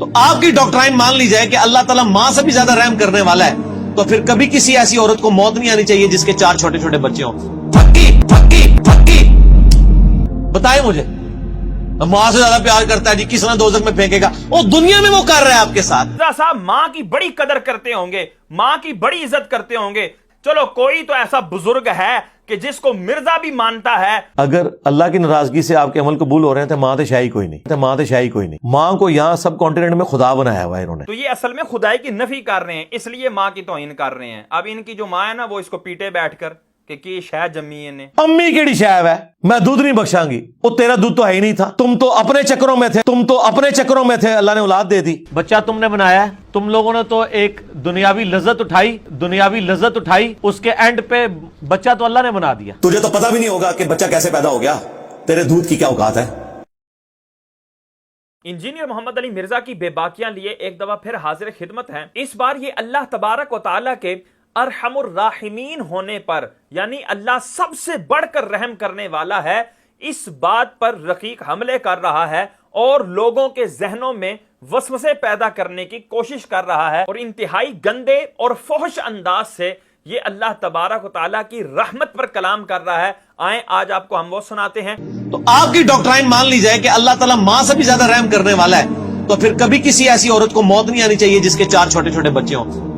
تو آپ کی ڈاکٹرائن مان لی جائے کہ اللہ تعالیٰ ماں سے بھی زیادہ رحم کرنے والا ہے، تو پھر کبھی کسی ایسی عورت کو موت نہیں آنی چاہیے جس کے 4 چھوٹے چھوٹے بچے ہوں۔ پھکی بتائیں مجھے، ماں سے زیادہ پیار کرتا ہے جی، کس طرح دوزخ میں پھینکے گا؟ وہ دنیا میں وہ کر رہا ہے آپ کے ساتھ۔ مرزا صاحب ماں کی بڑی قدر کرتے ہوں گے، ماں کی بڑی عزت کرتے ہوں گے، چلو کوئی تو ایسا بزرگ ہے کہ جس کو مرزا بھی مانتا ہے۔ اگر اللہ کی ناراضگی سے آپ کے عمل قبول ہو رہے ہیں تو ماں تو شاہی کوئی نہیں، ماں کو یہاں سب کانٹیننٹ میں خدا بنایا ہوا ہے انہوں نے۔ تو یہ اصل میں خدائی کی نفی کر رہے ہیں، اس لیے ماں کی توہین کر رہے ہیں۔ اب ان کی جو ماں ہے نا، وہ اس کو پیٹے بیٹھ کر کہ کی شہ جمی نے۔ امی کیڑی شاید ہے، میں دودھ نہیں بخشاں گی، وہ تیرا دودھ تو ہے ہی نہیں تھا، تم تو اپنے چکروں میں تھے، اللہ نے اولاد دے دی۔ بچہ تم نے بنایا ہے، تم لوگوں نے تو ایک دنیاوی لذت اٹھائی، اس کے اینڈ پہ بچہ تو اللہ نے بنا دیا۔ تجھے تو پتہ بھی نہیں ہوگا کہ بچہ کیسے پیدا ہو گیا، تیرے دودھ کی کیا اوقات ہے۔ انجینئر محمد علی مرزا کی بے باکیاں لیے ایک دفعہ پھر حاضر خدمت ہیں۔ اس بار یہ اللہ تبارک و تعالیٰ کے ارحم الراحمین ہونے پر، یعنی اللہ سب سے بڑھ کر رحم کرنے والا ہے، اس بات پر رقیق حملے کر رہا ہے اور لوگوں کے ذہنوں میں وسوسے پیدا کرنے کی کوشش کر رہا ہے، اور انتہائی گندے اور فحش انداز سے یہ اللہ تبارک و تعالیٰ کی رحمت پر کلام کر رہا ہے۔ آئیں آج آپ کو ہم وہ سناتے ہیں۔ تو آپ کی ڈاکٹرائن مان لی جائے کہ اللہ تعالیٰ ماں سے بھی زیادہ رحم کرنے والا ہے، تو پھر کبھی کسی ایسی عورت کو موت نہیں آنی چاہیے جس کے 4 چھوٹے چھوٹے بچے ہوں۔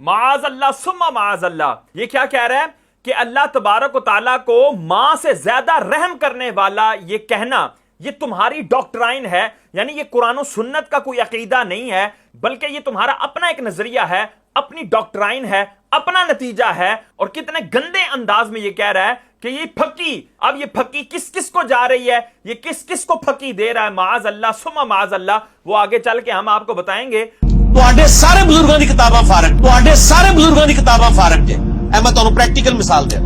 معاذ اللہ ثم معاذ اللہ، یہ کیا کہہ رہا ہے کہ اللہ تبارک و تعالیٰ کو ماں سے زیادہ رحم کرنے والا، یہ کہنا یہ تمہاری ڈاکٹرائن ہے، یعنی یہ قرآن و سنت کا کوئی عقیدہ نہیں ہے، بلکہ یہ تمہارا اپنا ایک نظریہ ہے، اپنی ڈاکٹرائن ہے، اپنا نتیجہ ہے۔ اور کتنے گندے انداز میں یہ کہہ رہا ہے کہ یہ پھکی، اب یہ پھکی کس کس کو جا رہی ہے، یہ کس کس کو پھکی دے رہا ہے۔ معاذ اللہ ثم معاذ اللہ، وہ آگے چل کے ہم آپ کو بتائیں گے۔ تواڈے سارے بزرگاں دی کتاباں فارغ جے، میں تانوں پریکٹیکل مثال دے۔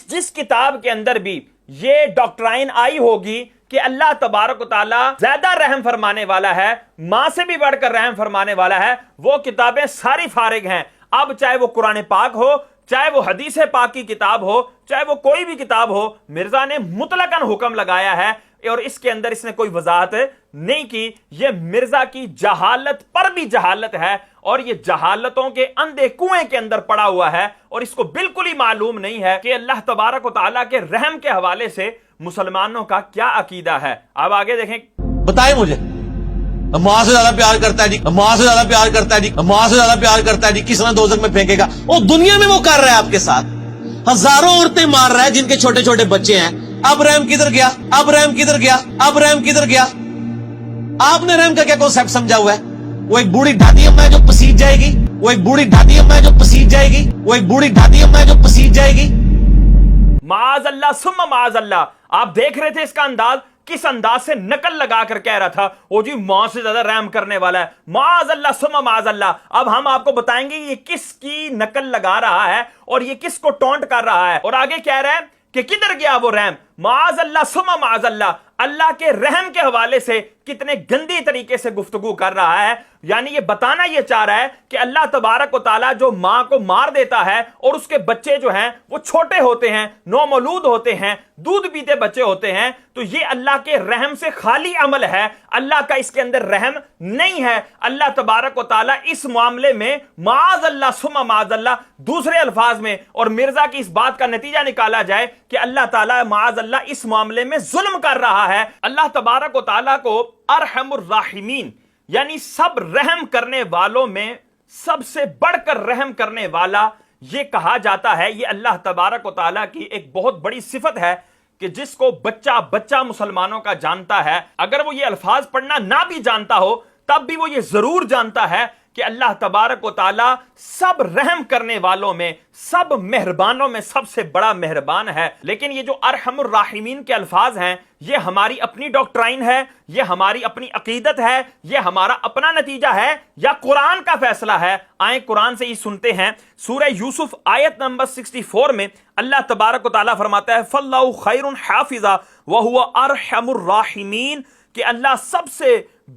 جس کتاب کے اندر بھی یہ ڈاکٹرائن آئی ہوگی کہ اللہ تبارک و تعالیٰ زیادہ رحم فرمانے والا ہے، ماں سے بھی بڑھ کر رحم فرمانے والا ہے، وہ کتابیں ساری فارغ ہیں۔ اب چاہے وہ قرآن پاک ہو، چاہے وہ حدیث پاک کی کتاب ہو، چاہے وہ کوئی بھی کتاب ہو، مرزا نے مطلقاً حکم لگایا ہے، اور اس کے اندر اس نے کوئی وضاحت نہیں کی۔ یہ مرزا کی جہالت پر بھی جہالت ہے، اور یہ جہالتوں کے اندھے کنویں کے اندر پڑا ہوا ہے، اور اس کو بالکل ہی معلوم نہیں ہے کہ اللہ تبارک و تعالیٰ کے رحم کے حوالے سے مسلمانوں کا کیا عقیدہ ہے۔ اب آگے دیکھیں۔ بتائیں مجھے، ماں سے زیادہ پیار کرتا ہے جی، کس طرح دوزخ میں پھینکے گا؟ وہ دنیا میں وہ کر رہا ہے آپ کے ساتھ، ہزاروں عورتیں مار رہا ہے جن کے چھوٹے چھوٹے بچے ہیں۔ اب رحم کدھر گیا؟ آپ نے رحم کا کیا کنسپٹ سمجھا ہوا ہے؟ وہ ایک بوڑھی دادی اماں ہے جو پسیج جائے گی، معاذ اللہ ثم معاذ اللہ۔ آپ دیکھ رہے تھے اس کا انداز، کس انداز سے نقل لگا کر کہہ رہا تھا وہ جی ماں سے زیادہ رحم کرنے والا ہے، معاذ اللہ ثم معاذ اللہ۔ اب ہم آپ کو بتائیں گے یہ کس کی نقل لگا رہا ہے اور یہ کس کو ٹونٹ کر رہا ہے، اور آگے کہہ رہا ہے کہ کدھر گیا وہ رحم، معاذ اللہ ثم معاذ اللہ۔ اللہ کے رحم کے حوالے سے کتنے گندی طریقے سے گفتگو کر رہا ہے، یعنی یہ بتانا یہ چاہ رہا ہے کہ اللہ تبارک و تعالیٰ جو ماں کو مار دیتا ہے اور اس کے بچے جو ہیں وہ چھوٹے ہوتے ہیں، نومولود ہوتے ہیں، دودھ پیتے بچے ہوتے ہیں، تو یہ اللہ کے رحم سے خالی عمل ہے، اللہ کا اس کے اندر رحم نہیں ہے۔ اللہ تبارک و تعالیٰ اس معاملے میں معاذ اللہ ثم معاذ اللہ، دوسرے الفاظ میں، اور مرزا کی اس بات کا نتیجہ نکالا جائے کہ اللہ تعالیٰ معاذ اللہ اس معاملے میں ظلم کر رہا ہے۔ اللہ تبارک و تعالیٰ کو ارحم الراحمین، یعنی سب رحم کرنے والوں میں سب سے بڑھ کر رحم کرنے والا یہ کہا جاتا ہے۔ یہ اللہ تبارک و تعالیٰ کی ایک بہت بڑی صفت ہے کہ جس کو بچہ مسلمانوں کا جانتا ہے، اگر وہ یہ الفاظ پڑھنا نہ بھی جانتا ہو تب بھی وہ یہ ضرور جانتا ہے کہ اللہ تبارک و تعالیٰ سب رحم کرنے والوں میں، سب مہربانوں میں سب سے بڑا مہربان ہے۔ لیکن یہ جو ارحم الراحمین کے الفاظ ہیں، یہ ہماری اپنی ڈاکٹرائن ہے، یہ ہماری اپنی عقیدت ہے، یہ ہمارا اپنا نتیجہ ہے، یا قرآن کا فیصلہ ہے؟ آئیں قرآن سے ہی سنتے ہیں۔ سورہ یوسف آیت نمبر 64 میں اللہ تبارک و تعالیٰ فرماتا ہے فَاللَّهُ خَيْرٌ حَافِظًا وَهُوَ أَرْحَمُ الرَّاحِمِينَ، کہ اللہ سب سے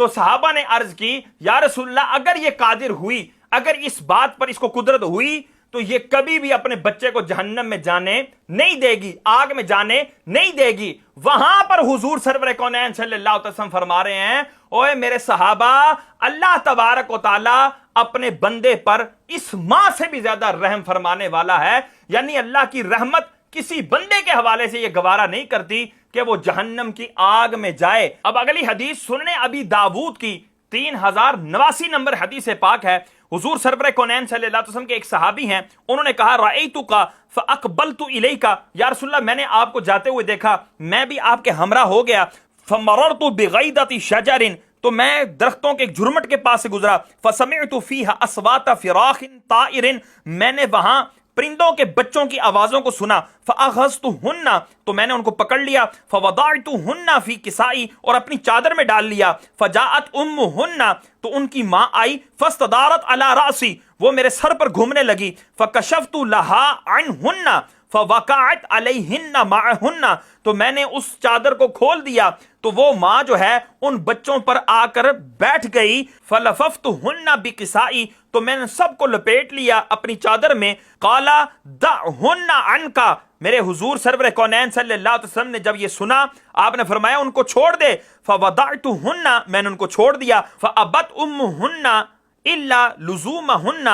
تو صحابہ نے عرض کی یا رسول اللہ اگر یہ قادر ہوئی, اگر اس بات پر اس کو قدرت ہوئی تو یہ کبھی بھی اپنے بچے کو جہنم میں جانے نہیں دے گی, آگ میں جانے نہیں دے گی. وہاں پر حضور سرور کونین صلی اللہ علیہ وسلم فرما رہے ہیں اوے میرے صحابہ, اللہ تبارک و تعالی اپنے بندے پر اس ماں سے بھی زیادہ رحم فرمانے والا ہے. یعنی اللہ کی رحمت کسی بندے کے حوالے سے یہ گوارا نہیں کرتی کہ وہ جہنم کی آگ میں جائے. اب اگلی حدیث سنن ابی داود کی 3089 نمبر حدیث پاک ہے. حضور سرور کونین صلی اللہ علیہ وسلم کے ایک صحابی ہیں, انہوں نے کہا رأیتک فاقبلت الیک, یا رسول اللہ میں نے آپ کو جاتے ہوئے دیکھا, میں بھی آپ کے ہمراہ ہو گیا. فمررت بغیدۃ شجر, تو میں درختوں کے ایک جھرمٹ کے پاس سے گزرا. فسمعت فیہا اصوات فراخ طائر, میں نے وہاں پرندوں کے بچوں کی آوازوں کو سنا. فاخذتہن, تو میں نے ان کو پکڑ لیا. فوضعتہن فی کسائی, اور اپنی چادر میں ڈال لیا. فجاءت امہن, تو ان کی ماں آئی. فاستدارت علی رأسی, وہ میرے سر پر گھومنے لگی. فکشفت لها عنہن فوقعت علیہن معہن, تو میں نے اس چادر کو کھول دیا تو وہ ماں جو ہے ان بچوں پر آ کر بیٹھ گئی. فلففتہن بکسائی, تو میں نے سب کو لپیٹ لیا اپنی چادر میں. قالا دعہن عنکا, میرے حضور سرور کونین صلی اللہ علیہ وسلم نے جب یہ سنا آپ نے فرمایا ان کو چھوڑ دے. فوضعتہن, میں نے ان کو چھوڑ دیا. فابت امہن الا لزومہن,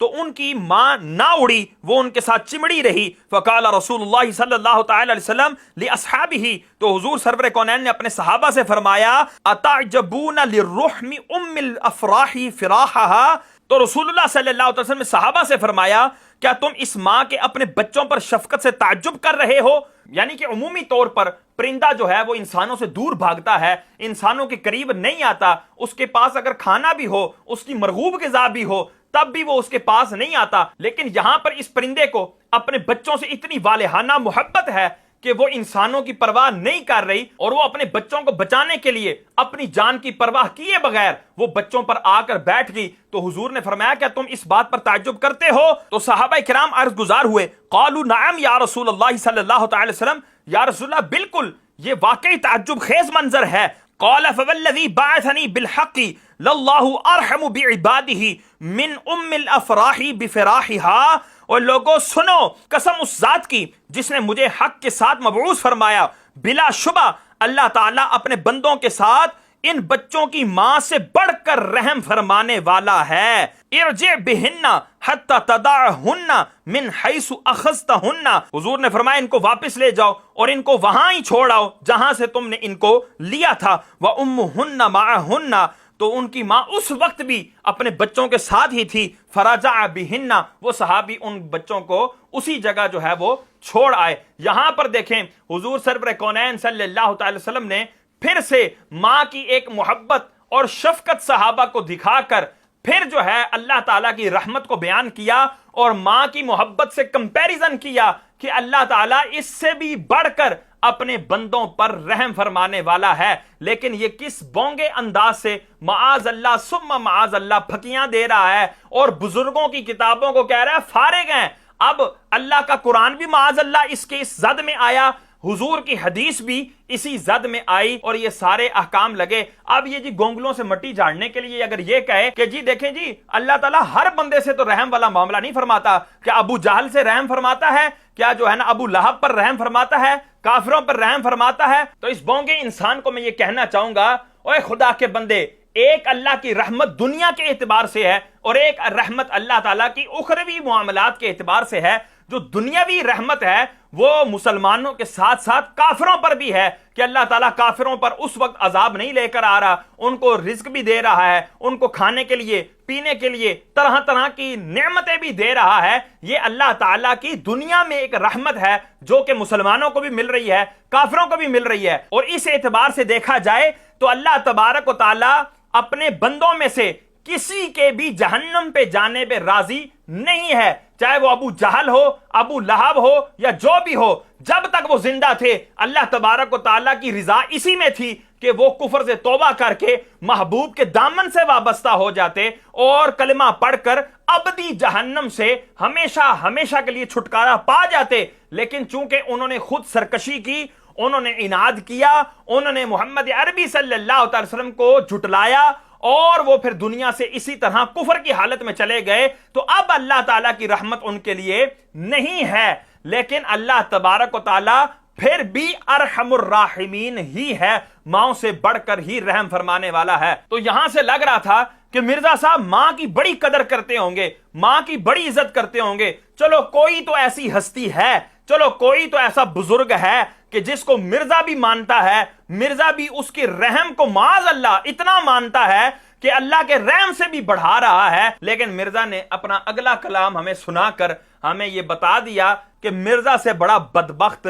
تو ان کی ماں نہ اڑی, وہ ان کے ساتھ چمڑی رہی. فقال رسول اللہ صلی اللہ تعالی علیہ وسلم لاصحابہ, تو حضور سرور کونین نے اپنے صحابہ سے فرمایا اتعجبون للرحم ام الافراح فراحها, تو رسول اللہ صلی اللہ علیہ وسلم نے صحابہ سے فرمایا کیا تم اس ماں کے اپنے بچوں پر شفقت سے تعجب کر رہے ہو؟ یعنی کہ عمومی طور پر پرندہ جو ہے وہ انسانوں سے دور بھاگتا ہے, انسانوں کے قریب نہیں آتا. اس کے پاس اگر کھانا بھی ہو, اس کی مرغوب غذا بھی ہو, تب بھی وہ اس کے پاس نہیں آتا. لیکن یہاں پر اس پرندے کو اپنے بچوں سے اتنی والہانہ محبت ہے کہ وہ انسانوں کی پرواہ نہیں کر رہی, اور وہ اپنے بچوں کو بچانے کے لیے اپنی جان کی پرواہ کیے بغیر وہ بچوں پر آ کر بیٹھ گئی. تو حضور نے فرمایا کیا تم اس بات پر تعجب کرتے ہو؟ تو صحابہ کرام عرض گزار ہوئے, قالوا نعم یا رسول اللہ صلی اللہ تعالی وسلم, یا رسول اللہ بالکل, یہ واقعی تعجب خیز منظر ہے. قال فوالذی بعثنی بالحق للہ ارحم بعبادہ من ام الافراح بفراحها, اور لوگوں سنو, قسم اس ذات کی جس نے مجھے حق کے ساتھ مبعوث فرمایا, بلا شبہ اللہ تعالیٰ اپنے بندوں کے ساتھ ان بچوں کی ماں سے بڑھ کر رحم فرمانے والا ہے. ارجع بہن حتی تدعہن من حیث اخذتہن, حضور نے فرمایا ان کو واپس لے جاؤ اور ان کو وہاں ہی چھوڑ آؤ جہاں سے تم نے ان کو لیا تھا. وامہن معہن, تو ان کی ماں اس وقت بھی اپنے بچوں کے ساتھ ہی تھی. فرجع بہن, وہ صحابی ان بچوں کو اسی جگہ جو ہے وہ چھوڑ آئے. یہاں پر دیکھیں حضور سرور کونین صلی اللہ تعالی وسلم نے پھر سے ماں کی ایک محبت اور شفقت صحابہ کو دکھا کر پھر جو ہے اللہ تعالیٰ کی رحمت کو بیان کیا, اور ماں کی محبت سے کمپیریزن کیا کہ اللہ تعالیٰ اس سے بھی بڑھ کر اپنے بندوں پر رحم فرمانے والا ہے. لیکن یہ کس بونگے انداز سے معاذ اللہ ثم معاذ اللہ پھکیاں دے رہا ہے, اور بزرگوں کی کتابوں کو کہہ رہا ہے فارغ ہیں. اب اللہ کا قرآن بھی معاذ اللہ اس کے اس زد میں آیا, حضور کی حدیث بھی اسی زد میں آئی, اور یہ سارے احکام لگے. اب یہ جی گونگلوں سے مٹی جھاڑنے کے لیے اگر یہ کہے کہ جی دیکھیں جی اللہ تعالیٰ ہر بندے سے تو رحم والا معاملہ نہیں فرماتا, کیا ابو جہل سے رحم فرماتا ہے, کیا جو ہے نا ابو لہب پر رحم فرماتا ہے, کافروں پر رحم فرماتا ہے؟ تو اس بونگے انسان کو میں یہ کہنا چاہوں گا, اوے خدا کے بندے, ایک اللہ کی رحمت دنیا کے اعتبار سے ہے, اور ایک رحمت اللہ تعالیٰ کی اخروی معاملات کے اعتبار سے ہے. جو دنیاوی رحمت ہے وہ مسلمانوں کے ساتھ ساتھ کافروں پر بھی ہے کہ اللہ تعالیٰ کافروں پر اس وقت عذاب نہیں لے کر آ رہا, ان کو رزق بھی دے رہا ہے, ان کو کھانے کے لیے پینے کے لیے طرح طرح کی نعمتیں بھی دے رہا ہے. یہ اللہ تعالیٰ کی دنیا میں ایک رحمت ہے جو کہ مسلمانوں کو بھی مل رہی ہے, کافروں کو بھی مل رہی ہے. اور اس اعتبار سے دیکھا جائے تو اللہ تبارک و تعالیٰ اپنے بندوں میں سے کسی کے بھی جہنم پہ جانے پہ راضی نہیں ہے, چاہے وہ ابو جہل ہو, ابو لہب ہو, یا جو بھی ہو. جب تک وہ زندہ تھے اللہ تبارک و تعالیٰ کی رضا اسی میں تھی کہ وہ کفر سے توبہ کر کے محبوب کے دامن سے وابستہ ہو جاتے اور کلمہ پڑھ کر ابدی جہنم سے ہمیشہ ہمیشہ کے لیے چھٹکارا پا جاتے. لیکن چونکہ انہوں نے خود سرکشی کی انہوں نے عناد کیا, انہوں نے محمد عربی صلی اللہ علیہ وسلم کو جھٹلایا, اور وہ پھر دنیا سے اسی طرح کفر کی حالت میں چلے گئے. تو اب اللہ تعالیٰ کی رحمت ان کے لیے نہیں ہے, لیکن اللہ تبارک و تعالیٰ پھر بھی ارحم الراحمین ہی ہے, ماؤں سے بڑھ کر ہی رحم فرمانے والا ہے. تو یہاں سے لگ رہا تھا کہ مرزا صاحب ماں کی بڑی قدر کرتے ہوں گے, ماں کی بڑی عزت کرتے ہوں گے. چلو کوئی تو ایسی ہستی ہے, چلو کوئی تو ایسا بزرگ ہے کہ جس کو مرزا بھی مانتا ہے, مرزا بھی اس کے رحم کو معاذ اللہ اتنا مانتا ہے کہ اللہ کے رحم سے بھی بڑھا رہا ہے. لیکن مرزا نے اپنا اگلا کلام ہمیں سنا کر ہمیں یہ بتا دیا کہ مرزا سے بڑا بدبخت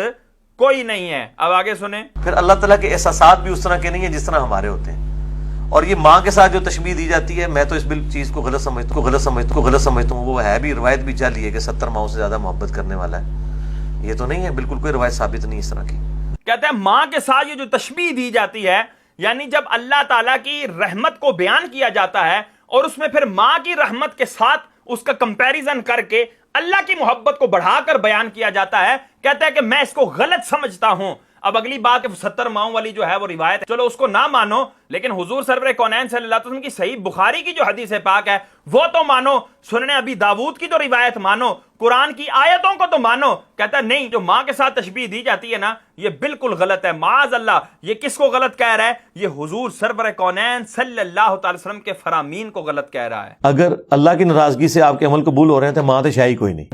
کوئی نہیں ہے. اب آگے سنیں. پھر اللہ تعالیٰ کے احساسات بھی اس طرح کے نہیں ہیں جس طرح ہمارے ہوتے ہیں. اور یہ ماں کے ساتھ جو تشبیہ دی جاتی ہے, میں تو اس چیز کو غلط سمجھتا ہوں. وہ ہے بھی, روایت بھی چلی ہے کہ 70 ماؤں سے زیادہ محبت کرنے والا ہے. یہ تو نہیں ہے, بالکل کوئی روایت ثابت نہیں اس طرح کی. کہتے ہیں ماں کے ساتھ یہ جو تشبیہ دی جاتی ہے, یعنی جب اللہ تعالیٰ کی رحمت کو بیان کیا جاتا ہے اور اس میں پھر ماں کی رحمت کے ساتھ اس کا کمپیریزن کر کے اللہ کی محبت کو بڑھا کر بیان کیا جاتا ہے, کہتا ہے کہ میں اس کو غلط سمجھتا ہوں. اب اگلی بات 70 ماؤں والی جو ہے وہ روایت ہے, چلو اس کو نہ مانو, لیکن حضور سرور کونین صلی اللہ علیہ وسلم کی صحیح بخاری کی جو حدیث پاک ہے وہ تو مانو, سنن ابی داؤد کی تو روایت مانو, قرآن کی آیتوں کو تو مانو. کہتا ہے نہیں, جو ماں کے ساتھ تشبیہ دی جاتی ہے نا یہ بالکل غلط ہے. معاذ اللہ, یہ کس کو غلط کہہ رہا ہے؟ یہ حضور سرور کونین صلی اللہ تعالی وسلم کے فرامین کو غلط کہہ رہا ہے. اگر اللہ کی ناراضگی سے آپ کے عمل قبول ہو رہے ہیں تو ماں شاہی کوئی نہیں.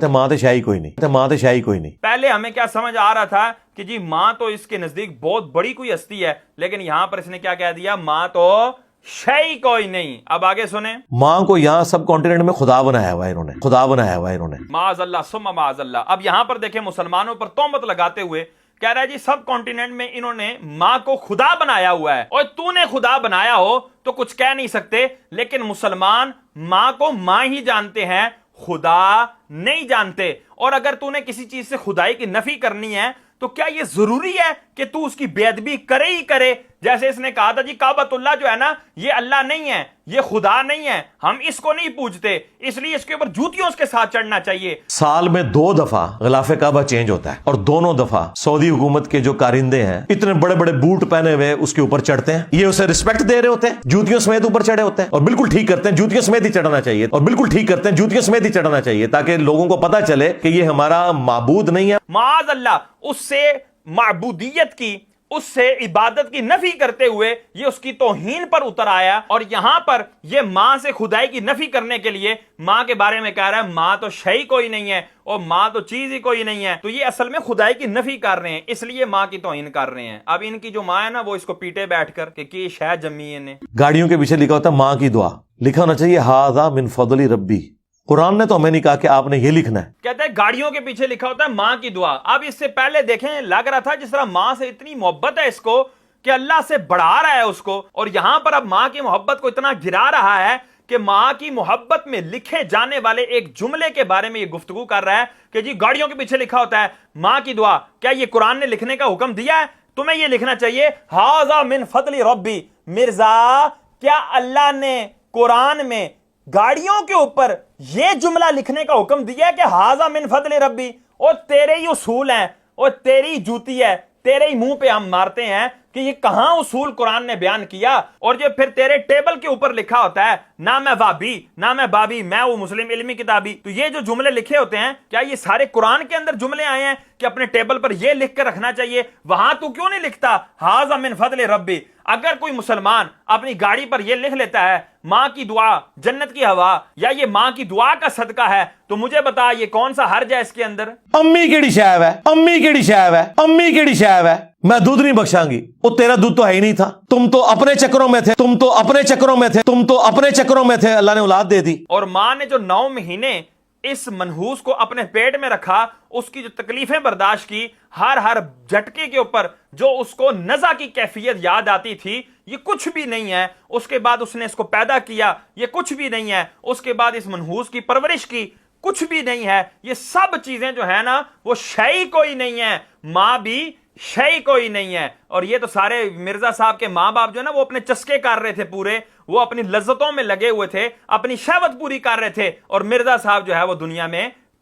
پہلے ہمیں کیا سمجھ آ رہا تھا کہ جی ماں تو اس کے نزدیک بہت بڑی کوئی ہستی ہے, لیکن یہاں پر اس نے کیا کہہ دیا, ماں تو شیء کوئی نہیں. اب آگے سنیں. ماں کو یہاں سب کانٹیننٹ میں خدا بنایا ہوا ہے انہوں نے. معاذ اللہ ثم معاذ اللہ. اب یہاں پر دیکھیں مسلمانوں پر تہمت لگاتے ہوئے کہہ رہا ہے جی سب کانٹیننٹ میں انہوں نے ماں کو خدا بنایا ہوا ہے, اور تو نے خدا بنایا ہو تو کچھ کہہ نہیں سکتے, لیکن مسلمان ماں کو ماں ہی جانتے ہیں, خدا نہیں جانتے. اور اگر تو نے کسی چیز سے خدائی کی نفی کرنی ہے تو کیا یہ ضروری ہے کہ تو اس کی بے ادبی کرے ہی کرے؟ جیسے اس نے کہا تھا جی کعبۃ اللہ جو ہے نا یہ اللہ نہیں ہے, یہ خدا نہیں ہے, ہم اس کو نہیں پوجتے, اس لیے اس کے اوپر جوتیوں اس کے ساتھ چڑھنا چاہیے. سال میں 2 دفعہ غلاف کعبہ چینج ہوتا ہے, اور دونوں دفعہ سعودی حکومت کے جو کارندے ہیں اتنے بڑے بڑے بوٹ پہنے ہوئے اس کے اوپر چڑھتے ہیں. یہ اسے رسپیکٹ دے رہے ہوتے ہیں, جوتیوں سمیت اوپر چڑھے ہوتے ہیں, اور بالکل ٹھیک کرتے ہیں, جوتیوں سمیت ہی چڑھنا چاہیے, تاکہ لوگوں کو پتا چلے کہ یہ ہمارا معبود نہیں ہے. معاذ اللہ, اس سے معبودیت کی, اس سے عبادت کی نفی کرتے ہوئے یہ اس کی توہین پر اتر آیا, اور یہاں پر یہ ماں سے خدائی کی نفی کرنے کے لیے ماں کے بارے میں کہہ رہا ہے ماں تو شیء کوئی نہیں ہے, اور ماں تو چیز ہی کوئی نہیں ہے. تو یہ اصل میں خدائی کی نفی کر رہے ہیں, اس لیے ماں کی توہین کر رہے ہیں. اب ان کی جو ماں ہے نا وہ اس کو پیٹے بیٹھ کر کہ کی شے جمی نے. گاڑیوں کے پیچھے لکھا ہوتا ہے ماں کی دعا, لکھا ہونا چاہیے ھذا من فضل ربی. قرآن نے تو ہمیں نہیں کہا کہ آپ نے یہ لکھنا ہے. کہتے ہیں گاڑیوں کے پیچھے لکھا ہوتا ہے ماں کی دعا. اب اس سے پہلے دیکھیں لگ رہا تھا جس طرح ماں سے اتنی محبت ہے اس کو کہ اللہ سے بڑھا رہا ہے اس کو, اور یہاں پر اب ماں کی محبت کو اتنا گرا رہا ہے کہ ماں کی محبت میں لکھے جانے والے ایک جملے کے بارے میں یہ گفتگو کر رہا ہے کہ جی گاڑیوں کے پیچھے لکھا ہوتا ہے ماں کی دعا. کیا یہ قرآن نے لکھنے کا حکم دیا ہے؟ تمہیں یہ لکھنا چاہیے ھذا من فضل ربی. مرزا, کیا اللہ نے قرآن میں گاڑیوں کے اوپر یہ جملہ لکھنے کا حکم دیا ہے کہ ھذا من فضل ربی؟ اور تیرے ہی اصول ہیں, اور تیری جوتی ہے, تیرے ہی منہ پہ ہم مارتے ہیں کہ یہ کہاں اصول قرآن نے بیان کیا. اور یہ پھر تیرے ٹیبل کے اوپر لکھا ہوتا ہے نہ میں وابی نہ میں بابی, میں وہ مسلم علمی کتابی. تو یہ جو جملے لکھے ہوتے ہیں کیا یہ سارے قرآن کے اندر جملے آئے ہیں کہ اپنے ٹیبل پر یہ لکھ کر رکھنا چاہیے؟ وہاں تو کیوں نہیں لکھتا ھذا من فضل ربی؟ اگر کوئی مسلمان اپنی گاڑی پر یہ لکھ لیتا ہے ماں کی دعا جنت کی ہوا, یا یہ ماں کی دعا کا صدقہ ہے, تو مجھے بتا یہ کون سا حرج ہے اس کے اندر؟ امی کیڑی شیب ہے, میں دودھ نہیں بخشاں گی. وہ تیرا دودھ تو ہے ہی نہیں تھا, تم تو اپنے چکروں میں تھے, اللہ نے اولاد دے دی. اور ماں نے جو 9 مہینے اس منحوس کو اپنے پیٹ میں رکھا, اس کی جو تکلیفیں برداشت کی, ہر جھٹکے کے اوپر جو اس کو نزع کی کیفیت یاد آتی تھی, یہ کچھ بھی نہیں ہے. اس کے بعد اس نے اس کو پیدا کیا, یہ کچھ بھی نہیں ہے. اس کے بعد اس منحوس کی پرورش کی, کچھ بھی نہیں ہے. یہ سب چیزیں جو ہے نا وہ شیء کوئی نہیں ہے, ماں بھی شیء کوئی نہیں ہے. اور یہ تو سارے مرزا صاحب کے ماں باپ جو ہے نا وہ اپنے چسکے کر رہے تھے پورے, وہ اپنی لذتوں میں لگے ہوئے تھے, اپنی شہوت پوری کر رہے تھے, اور مرزا صاحب جو ہے وہ دنیا میں